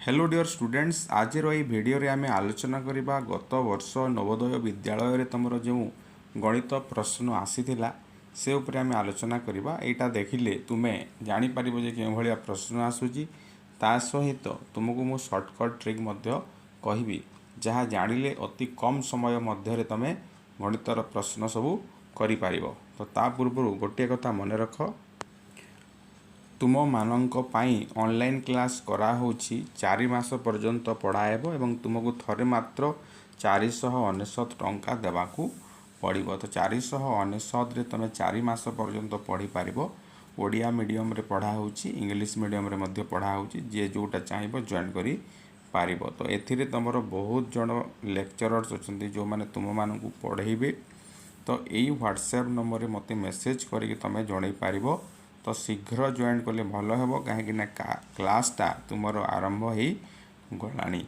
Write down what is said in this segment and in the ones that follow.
Hello dear students, आज video रे आमे आलोचना करिबा गत वर्ष नवोदय विद्यालय रे तमरो जो गणित प्रश्न आसीथिला से उपरे आमे आलोचना करिबा। एटा देखिले तुमे जानि परिबो जे के भलिया प्रश्न आसुची। ता सहित तुमको मु शॉर्टकट ट्रिक मध्य कहिबी, जहा जानिले अति कम समय मध्य रे तमे गणितर प्रश्न सबु करि पारिबो। तो ता पूर्व गोटे कथा मन रख, तुम मानक ऑनलाइन क्लास करा होची 4 मास पर्यंत पढ़ाएबो एवं तुमको थरे मात्र 499 टंका देवाकू पड़िबो। तो 499 रे तुम 4 मास पर्यंत पढ़ी पारिबो। ओडिया मीडियम रे पढ़ा होची, इंग्लिश मीडियम रे मध्य पढ़ा होची, जे जोटा चाहिबो जॉइन करी पारिबो। तो एथिरे तमरो बहुत जण लेक्चरर्स अछंती जो माने तुम मानकू पढ़ेइबे। तो एई व्हाट्सएप नंबर रे मते मेसेज करिके तमे जणै पारिबो। तो शीघ्र जॉइन कले भल हेबो, काहेकि ना क्लासटा तुमर आरंभ हो गलानी।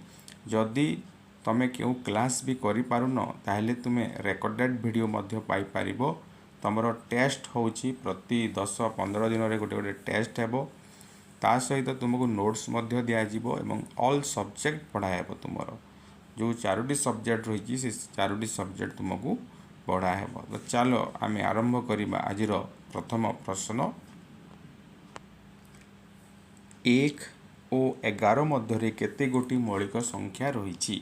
जदि तमे केउ क्लास भी करि पारुन ताहेले तुमे रेकॉर्डेड वीडियो मध्य पाई पारिबो। तमरो टेस्ट होची प्रति 10-15 दिन रे गोटे गोटे टेस्ट हेबो। ता सहित तुमको नोट्स मध्य दिया जिवो एवं ऑल सब्जेक्ट पढ़ाएबो। तुमरो जो 4टी सब्जेक्ट रही से 4टी सब्जेक्ट तुमको पढ़ाएबो। तो चलो आमे आरंभ करिबा आजिर प्रथम प्रश्न। 1 और 11 मध्य केते गोटी मौलिक संख्या रही?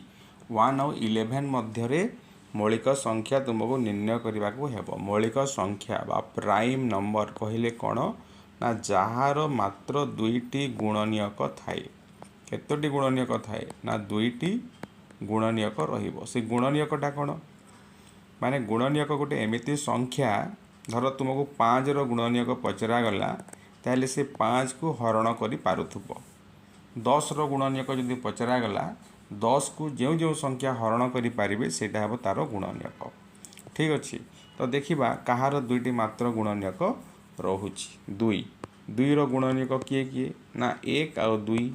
1 और 11 मध्य मौलिक संख्या तुमको निर्णय करने को हेबो। मौलिक संख्या बा प्राइम नंबर कहले कौन ना, जहार मात्र 2टी गुणनीयक थाए। केतोटी गुणनीयक थाए ना, 2टी गुणनीयक रहिबो। से गुणनीयकटा कौन माने गुणनीयक गोटे एमिति संख्या, धर तुमको 5 रो गुणनीयक पचरा गला ताहले से 5 को हरण करि पारुथुबो। 10 रो गुणनीयक जदि पचरा गला 10 को जो जो संख्या हरण करि पारिबे सेटा हेबो तारो गुणनीयक। ठीक अछि। तो देखिबा कहार 2टी मात्र गुणनीयक रहुछि। 2 रो गुणनीयक किए किए ना 1 और 2।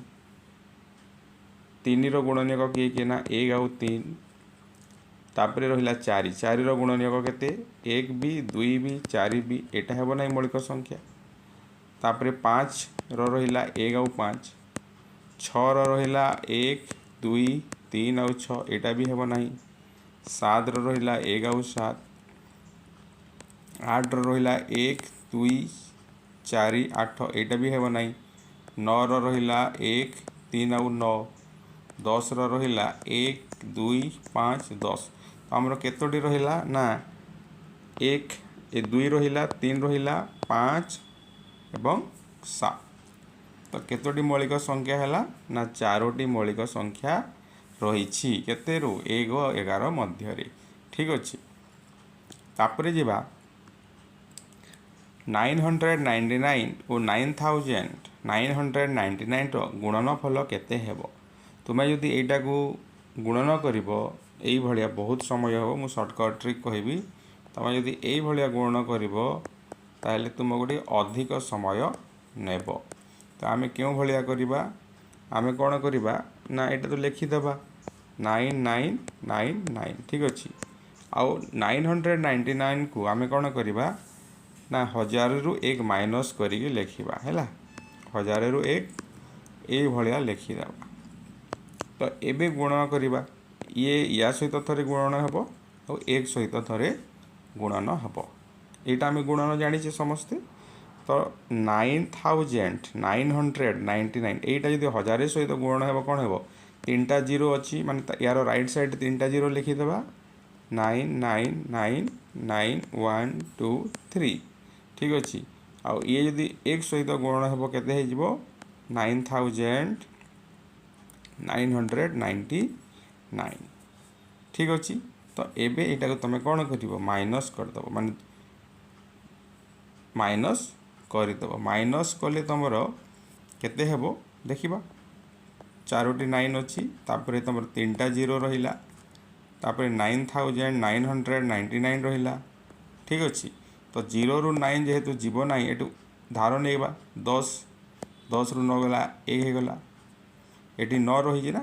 3 रो गुणनीयक किए किए ना 1 और 3। तापरे रहिला 4 रो गुणनीयक केते 1 भी 2 भी 4 भी, एटा हेबो नै मौलिक संख्या। तापरे 5 रो रहिला 1 और 5। 6 रो रहिला 1 2 3 और 6, एटा भी हेबो नाही। 7 रो रहिला 1 और 7। 8 रो रहिला 1 2 4 8, एटा भी हेबो नाही। 9 रो रहिला 1 3 और 9। 10 रो रहिला 1 2 5 10। हमरो केतोटी रहिला ना 1 2 रहिला 3 रहिला 5 एवं 7। तो केतोटी मौलिक संख्या हैला ना 4टी मौलिक संख्या रही केते रु 1 और 11 मध्य रे। ठीक अछि। तापरे जिबा 999 और 9999 रो गुणनफल केते हेबो। तुमे जदि एटा को गुणन करिवो एई भलिया बहुत समय हो, मु शॉर्टकट ट्रिक कहबी। तुमे जदि एई भलिया गुणन करिवो ताहले तुम गोटे अधिक समय नेब। तो आमे क्यों भलिया करिबा, आमे कौन करिबा ना एटा तो लिखिदेबा 9999। ठीक अछि। आउ 999 को आमे कौन करिबा ना 1000 रु 1 माइनस करिके लिखिबा हैला। 1000 रु 1 ए भलिया लिखिदेबा। तो एबे गुणन करिबा, ये या सहित थरे गुणन हेबो और 1 सहित थरे गुणन हेबो। एटा आमे गुणन जानिछे समस्ते। तो 9999 एटा जदि 1000 सहित गुणन हेबो कोन हेबो, 3टा 0 अछि माने यार राइट साइड 3टा 0 लिखि देबा 99999123। ठीक अछि। आ ये जदि 1 सहित गुणन हेबो केते हे जिवो 9999। ठीक अछि। तो एबे एटा को तमे कोन करिवो माइनस कर दबो, माने माइनस कर दबो। माइनस कले तमरो केते हेबो देखिबा 4टी 9 अछि, तापरे तमर 3टा 0 रहिला, तापरे 9999 रहिला। ठीक अछि। तो 0 रु 9 जेहेतु जीवो नाही, एटु धार नेबा 10 रु 9 गला 1 हे गला। एटी 9 रही ना,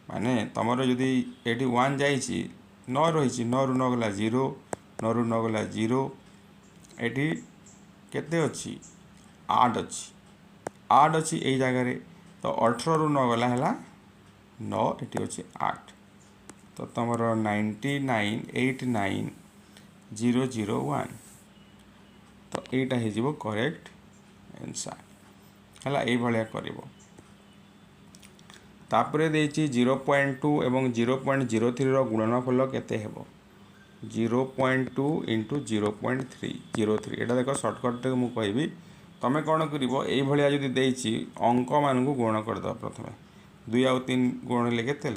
माने तमरो जदि एटी 1 जाइछि 9 रही, 9 रु 9 गला 0, 9 रु 9 गला 0। एटी केते अछि 8 अछि, 8 अछि एई जगह रे। तो 18 रु 9 गला है 9 ये अच्छे 8 तो तुम 99,89,001 तो यहीटा हो करेक्ट आंसर है ये भाया कर तापरे देछि 0.2 एवं 0.03 गुणनफल केते हेबो 0.2 इंटू 0.303 एटा देखो सर्टकट मु कहबी तमे कौन कर भाया जदि देछि अंक मान को गुण करद प्रथम 2 आउ 3 गुण लेके 6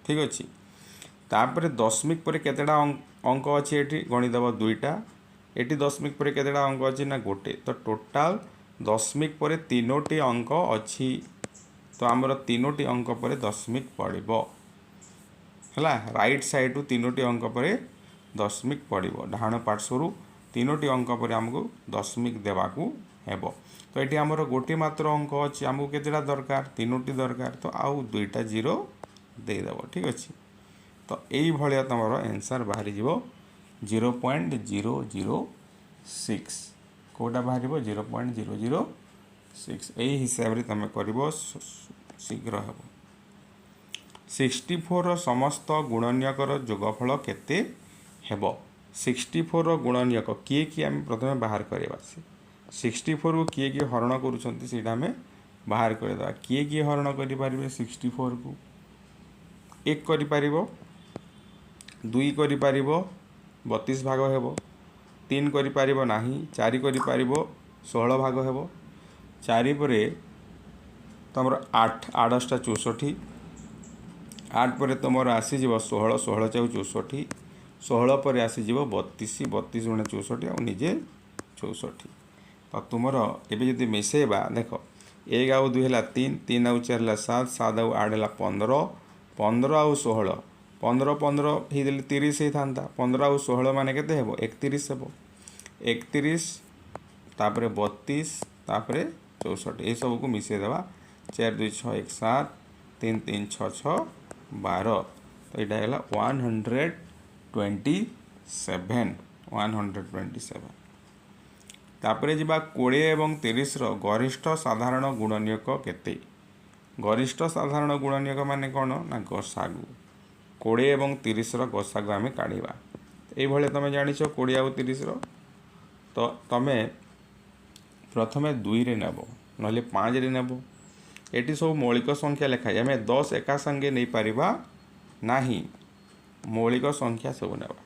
ठीक अच्छे तापर दशमिक पर केतेटा अंक अच्छे ये गणिदेव 2टा ये दशमिक पर केतेटा अंक अच्छे ना गोटे तो टोटाल दशमिक पर 3टी अंक अच्छी तो आमर 3टी अंक पर दशमिक पड़ो है राइट साइड रु 3टी अंक पर दशमिक पड़ो डाण पार्श्वर 3टी अंक पर आमको दशमिक देवाकू हेबो तो ये आमर गोटे मात्र अंक अच्छे आमको केतेटा दरकार 3टी दरकार तो आउ 2टा 0 देदेव ठीक अच्छे तो यही भाया तुम आंसर बाहरी 0.006 कोटा बाहर 0.006 यही हिसाब से तुम कर शीघ्र हे 64 समस्त गुणनीयकर जोगफल केते हेबो 64 गुणनीयक किए किए आम प्रथम बाहर करवा 64 को किए किए हरण करूँ आम बाहर करदे किए किए हरण करें 64 को 1 कर 2 कर 32 भाग हेबो 3 कर ना 4 कर 16 भाग हेबो 4 पर तुम 8 8टा 64 8 पर तुम आसीज 16 16 चाउ 64 16 पर आसीज 32 32 गुणे 64 आ निजे 64 तो तुम एवं मिसेबा देख 1 आउ 2 है 3 3 आउ 4 है 7 7 आउ 8 है 15 15 आउ 16 15 15 ही 30 ही था 15 आउ 16 मान के 31 हे 31 तापर 32 तापर 64 ये सब को मिसे देवा 4 2 6 1 7 3 3 6 6 12 तो यहाँ है 127 तापर जा 20 एवं 30 गरिष्ठ साधारण गुणनीयक केते गरिष्ठ साधारण गुणनीयक माने कौन ना गसागु 20 एवं 30 गसागु आम काढ़ा ये तुम जान 20 आउ 30 तो तुम प्रथम 2 रे नेब ना 5 रे नेब ये सब मौलिक संख्या लिखाई आम 10 एका संगे नहीं पारिबा नाही मौलिक संख्या सब नेबा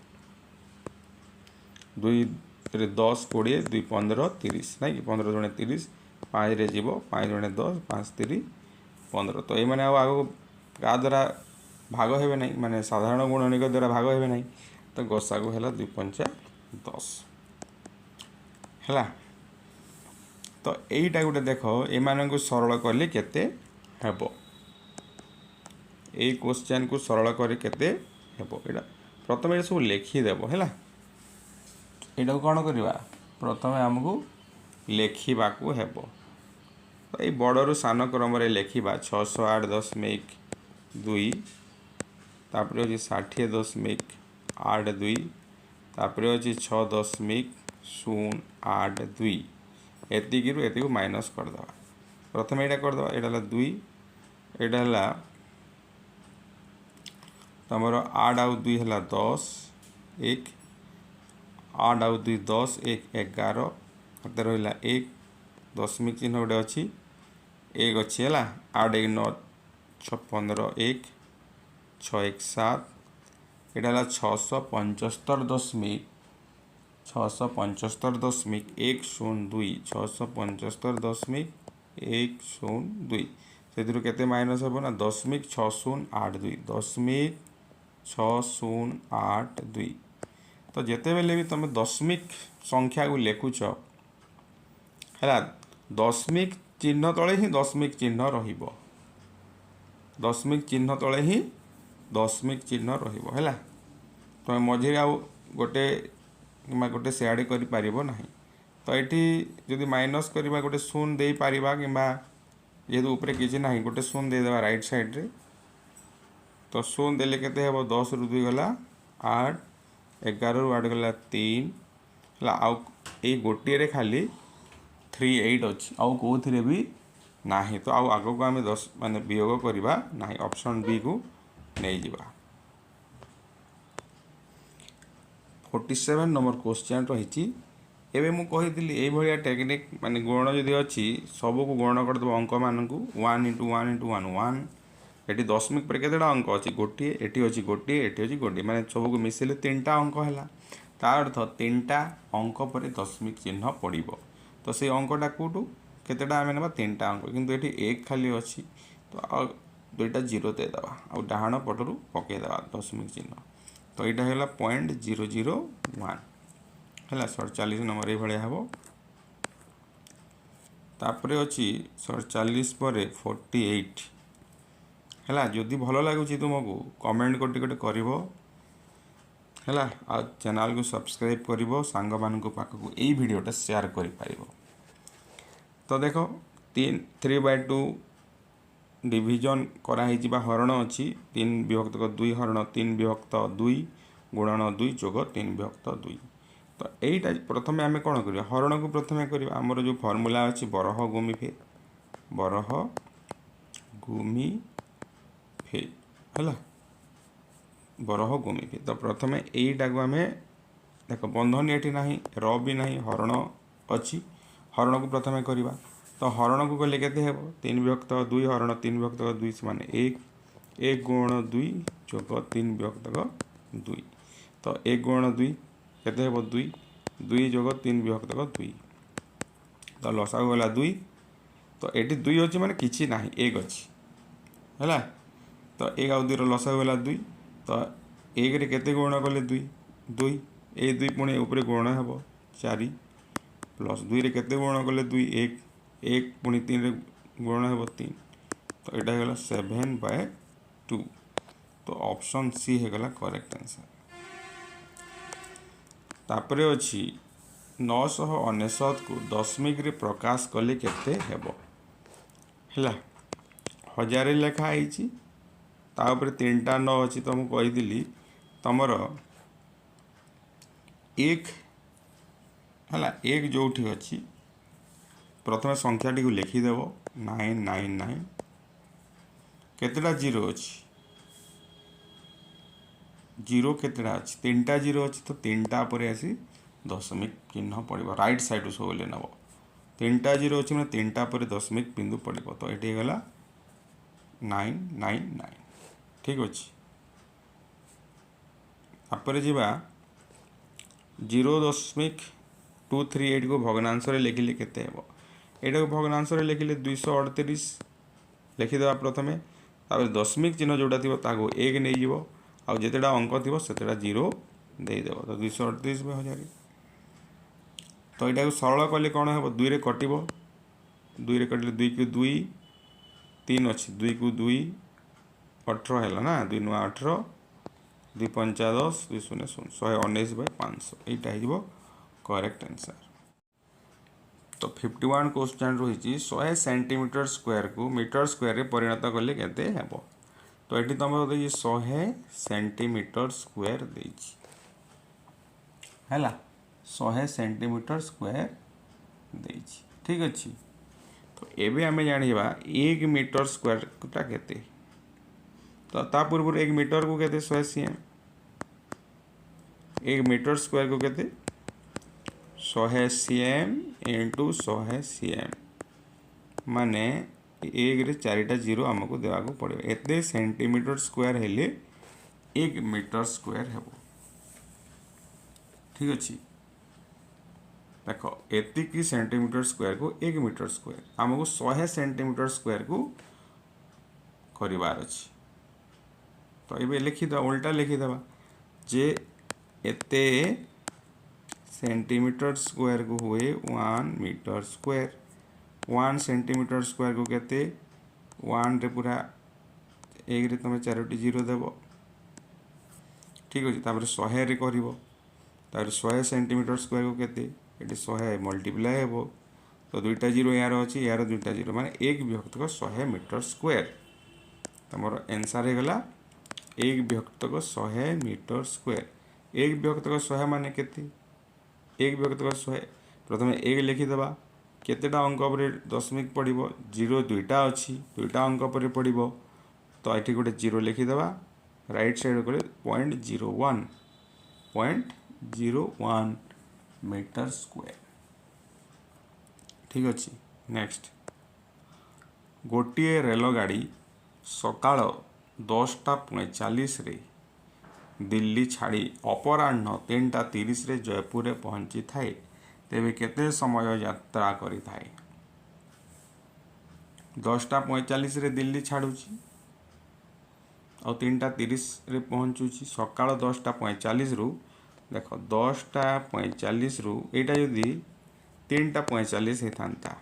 2 रे 10 20 2 15 30 नहीं 15 जने 30 5 रे जीव 5 जने 10 5 3 15 तो ये मैंने आग क्या द्वारा भाग हे नहीं माने साधारण गुणनिक द्वारा भाग हे नहीं तो गसागु है 2 5 10 है तो यहीटा गोटे देख एम सरल कले केते हेबो यही क्वेश्चन को सरल करे केते हेबो एटा प्रथम ये सब लिखिदेव है यहाँ कौन करवा प्रथम आमको लिखा हेबो तो ये बड़रू सान क्रम लिखा 608.2 तापर अच्छे 60.82 तापर अच्छे 6.082 एतिकी माइनस करदे प्रथम यहाँ करदे यहाँ 2 यहाँ तुम 8 आउ 2 है 10 1 8 आउ 2 10 1 11 हाथ रहा 1 दशमिक चिन्ह गोटे अच्छी 1 अच्छी है 8 1 9 6 15 1 6 1 7 यहाँ 675.102 675.102 से केते माइनस हे ना 0.6082 0.6082 तो जिते बेले भी तुम दशमिक संख्या को लिखुच है दशमिक चिन्ह तले ही दशमिक चिन्ह रहिबो दशमिक चिन्ह तले ही दशमिक चिन्ह रहिबो है तुम मझे आउ गोटे गोटे सेआडे कर पारिबो नाही तो ये जदि माइनस करवा गोटे शून्य दे पारिबा किंबा जेहेतु ऊपर किसी ना गोटे शून्य देदेवा राइट साइड रे तो शून्य देले केते हेबो 10 रु 2 गला 8 11 रु 8 गला 3 हला आउ ए गोटे रे खाली 38 अछि आउ कोथिरे भी ନାହିଁ ତ ଆଉ ଆगକୁ ଆମେ 10 ମାନେ वियोग करवा नहीं ऑप्शन बी को नहीं जिबा 47 नंबर क्वेश्चन रही एवं मुझे कही ये टेक्निक माने गुण जदि अच्छी सबू को गुण करदेव अंक मानक 1 इंटू 1 इंटू 1 1 ये दशमिक पर केतेटा अंक अच्छी गोटे ये अच्छी गोटे ये अच्छी गोटे माने सबको मिसेले 3टा अंक है तार अर्थ 3टा अंक पर दशमिक चिन्ह पड़ो तो से अंकटा कौटू केतेटा आम ना 3टा अंक किंतु ये एक खाली अच्छी तो दुईटा जीरो देदेवा आ डाहाण पटरू पकईदेवा दशमिक चिन्ह तो यहाँ है 0.001 है 47 नंबर ये हम तापर अच्छी 47 पर 48 है जदि भल लगुच तुमको कमेंट गोटे गोटे कर चैनल को सब्सक्राइब कर सांग मान पाखक यही वीडियोटा शेयर कर तो देख 3/2 डिविजन कराई हरण अच्छी 3 विभक्त 2 हरण 3 विभक्त 2 गुणन 2 जोग 3 विभक्त 2 तो यहीटा प्रथम आम कौन कर हरण को प्रथम करवा आमर जो फर्मूला अच्छी बरह गुमी फे है बरह गुमी फे तो प्रथम यहीटा को आम देख बंधन ये ना र भी ना हरण अच्छी हरण को प्रथम करवा तो हरण को गले केते हेबो 3 विभक्त 2 हरण 3 विभक्त 2 माने 1 गुण 2 जोग 3 विभक्त 2 तो 1 गुण 2 केते हेबो 2 जोग 3 विभक्त 2 तो लसा गला 2 तो एटी 2 अछि माने किछि नाही 1 अछि हैला तो 1 आउ 2 लसा गला 2 तो 1 रे केते गुण गले 2 ए 2 पुणी ऊपर गुण हेबो 4 प्लस 2 रे केते गुण गले 2 1 पुणी 3 रे गुण हेबो 3 तो यहाँ है 7/2 तो ऑप्शन सी है गला करेक्ट आंसर तापर अच्छी 999 को दशमिक रे प्रकाश कले केते हेबो हैला 1000 लिखाई तापर 3टा 9 अच्छी तो मुझे कहीदी तुमर 1 है 1 जो अच्छी प्रथम संख्याटी को लिखिदेव 999 केतेटा जीरो अच्छी जीरो केतेटा अच्छी 3टा जीरो अच्छी तो 3टा पर आसी दशमिक चिन्ह पड़ो राइट साइड सब नब 3टा जीरो अच्छी मैंने 3टा पर दशमिक बिंदु पड़ो तो ये गला 999 ठीक अच्छे तापर जा 0.238 को भग्नांश लिखिले केते हेबो एटा को भग्नांश लिखिले 238 लिखिदेवा प्रथमे तापर दशमिक चिन्ह जोटा थी ताको 1 नहीं जीवो आ जितेटा अंक थी सेतेटा 0 देदेव तो 238/1000 तो यहाँ को सरल कले कौन हे 2 रे कटिबो 2 रे कटिले 2 को 2 3 अच्छी 2 को 2 18 है ना 2 नुआ 18 2 5 10 2 0 0 119/500 यहाँ हो करेक्ट आंसर तो 51 क्वेश्चन रही 100 सेंटीमीटर स्क्वायर को मीटर स्क्वायर रे परिणत कले केते हेबो तो ये तुम 100 सेंटीमीटर स्क्वायर देछि हैला 100 सेंटीमीटर स्क्वायर देछि ठीक अच्छी तो एबे आमे जानिबा 1 मीटर स्क्वायर टा केते तो ता पूर्व 1 मीटर को केते 100 सीएम 1 मीटर स्क्वायर को केते 100 सीएम इंटू 100 सीएम माने 1 रे 4टा जीरो आमको देवाको पड़े एते सेंटीमीटर स्क्वायर हेले 1 मीटर स्क्वायर हेबो ठीक अच्छी देख एतिकी सेंटीमीटर स्क्वायर को 1 मीटर स्क्वायर आमको 100 सेंटीमीटर स्क्वायर को करिवार अछि तो ये लिखिद उल्टा लिखिदेवा जे एते सेंटीमीटर स्क्वायर को हुए 1 मीटर स्क्वायर 1 सेंटीमीटर स्क्वायर को केते 1 रे पूरा 1 रे तुम 4टी जीरो देव ठीक अच्छे तापर 100 रे करिवो तापर 100 सेंटीमीटर स्क्वायर को केते ये 100 मल्टीप्लाई हेबो तो 2टा जीरो यार अच्छी यार 2टा जीरो माने 1 विभक्तक 100 मीटर स्क्वायर तुम आंसर हो गला 1 विभक्तक 100 मीटर स्क्वायर 1 विभक्तक 100 माने केते 1 विभक्तक 100 प्रथम 1 लिखिदेवा केतेटा अंक पर दशमिक पड़ो 0 दुईटा अच्छी दुईटा अंक पर पड़ो तो ये गोटे 0 लिखिदेवा राइट साइड को 0.01 मीटर स्क्वायर ठीक अच्छे। नेक्स्ट गोटे रेलगाड़ी सकाळ 10:45 रे दिल्ली छाड़ी अपराह्न 3:30 रे जयपुर रे पहुंची थाए तेबे केते समय यात्रा करी थाए 10:45 रे दिल्ली छाड़ुची और 3:30 रे पहुंचुची सकाळ 10:45 रु देख 10:45 रु एटा यदि 3:45 हे थांता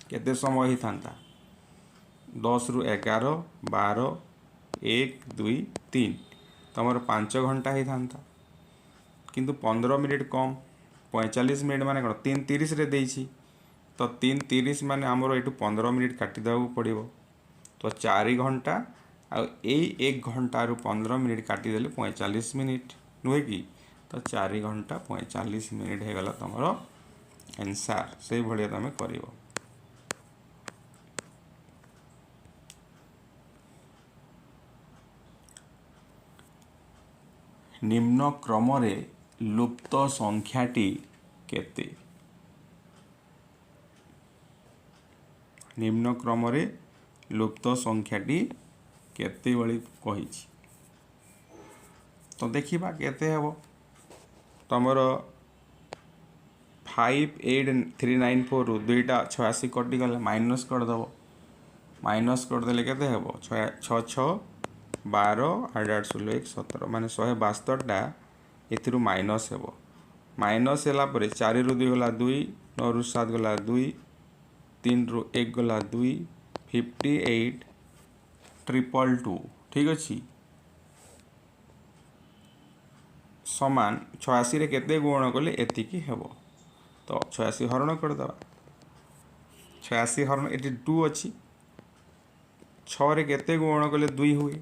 केते समय ही थांता 10 रु 11 12 1 2 3 तमर 5 घंटा ही थांता किंतु 15 मिनिट कम 45 मिनिट माने कौन 3:30 रे देइछि तो 3:30 माने आमर एटू 15 मिनिट काटी देबा पड़िबो तो 4 घंटा आ 1 घंटा रु 15 मिनिट काटी देले 45 मिनिट नुहे कि तो 4 घंटा 45 मिनिट हे गला तमर आंसर से भलिया तमे करिवो। निम्न क्रम रे लुप्त संख्याटी केते निम्न क्रम रे लुप्त संख्याटी केते बळी कहिछि तो देखिबा केते हेबो तमर 58394 रु दुईटा 86 कटि गला माइनस कर दबो माइनस कर देले केते हेबो 6 12 8 8 16 1 17 माने 172टा एथिरु माइनस हेबो माइनस हैला परे 4 रु 2 गला 2 9 रु 7 गला 2 3 रु 1 गला 2 58 222 ठीक अच्छी समान 86 रे केते गुण कले एतिकी हेबो तो 86 हरण कर दबा 86 हरण एटी 2 अच्छी 6 रे केते गुण कले 2 हुए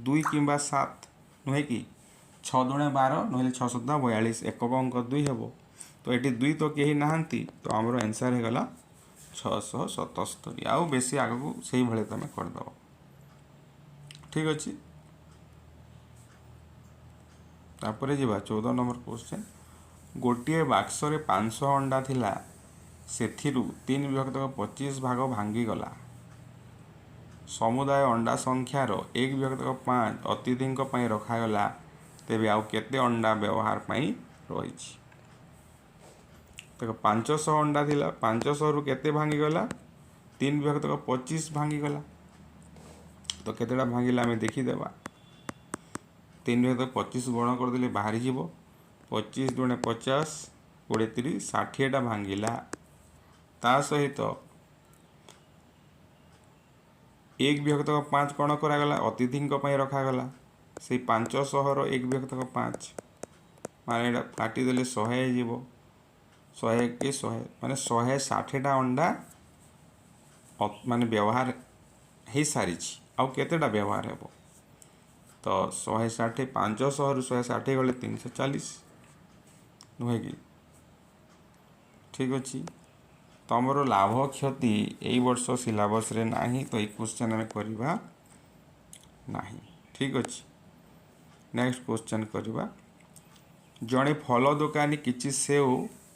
2 किंबा 7 नुहे कि 6 दुणे 12 नहले 6 7 42 एक अंक 2 हेबो तो एटी 2 तो केही नाहंती तो हमरो आंसर हे गला 677 आउ बेसी आगु सेही भले तमे कर दबो ठीक अच्छे। तापर जी 14 नंबर क्वेश्चन गोटे बाक्स रे 500 अंडा थिला सेथिरु 3 विभक्त 25 भाग भांगी गला समुदाय अंडा संख्यार 1 विभक्त 5 अतिथिंक पई रखा गला तेबे आउ केते अंडा व्यवहार पई रहिछि देखो 500 अंडा थिला 500 रु केते भांगी गला 3 विभक्त 25 भांगी गला तो केतेटा भांगिला हमें देखी देबा 3 विभक्त 25 गुण कर देले बाहरी जीवो 25 दुणे 50 कोड़े 30 60टा भांगिला ता सहित 1 विभक्त 5 कौन करागला अतिथिंक पई रखा गला से 500 रो 1 विभक्त 5 माने काटी देले 100 जीवो 100 के 100 माने 160टा अंडा माने व्यवहार हे सारी आउ केतेटा व्यवहार हेबो तो 160 500 रु 160 गले 340 नुहे कि ठीक अच्छी तमर लाभ क्षति यही वर्ष सिलेबस रे नाही तो ये क्वेश्चन में करवा नाही ठीक अच्छे। नेक्स्ट क्वेश्चन करवा जड़े फल दुकानी किछि सेव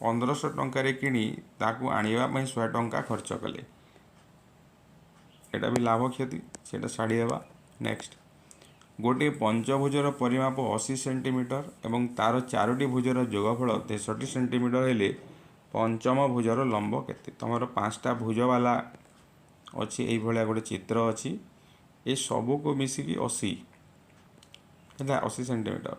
1500 टंकार किणी ताकू आनिबा पई 100 टंका खर्च कले एटा भी लाभ क्षति सेटा छाड़ी देबा। नेक्स्ट गोटे पंचभुजर परिमाप 80 सेंटीमीटर एवं तार 4टी भुजर जोगफल 63 सेंटीमीटर हेले पंचम भुजर लंब केते तमर 5टा भुज वाला अच्छी यही भाया गोटे चित्र अच्छी ये सबू को मिसिकी 80 है 80 सेंटीमीटर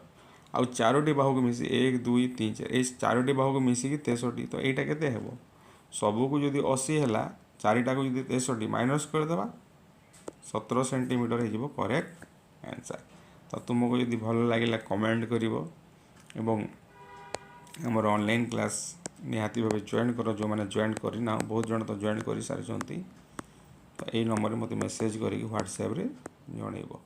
आउ 4टी बाहु को मिसी 1 2 3 4 ये 4टी बाहु को मिसिकी 63 तो यहाँ केते हेबो सबू को जदि 80 है 4टा को जदि 63 माइनस करदेवा 17 सेंटीमीटर हो करेक्ट आंसर। तो तुमको यदि भल लगे कमेंट करिवो एवं हमर ऑनलाइन क्लास निहाती भाव जॉइन कर जो मैंने जॉइन करना बहुत जन तो जॉइन कर सारी तो यही नंबर मत मेसेज करके व्हाट्सएप रे जणैबो।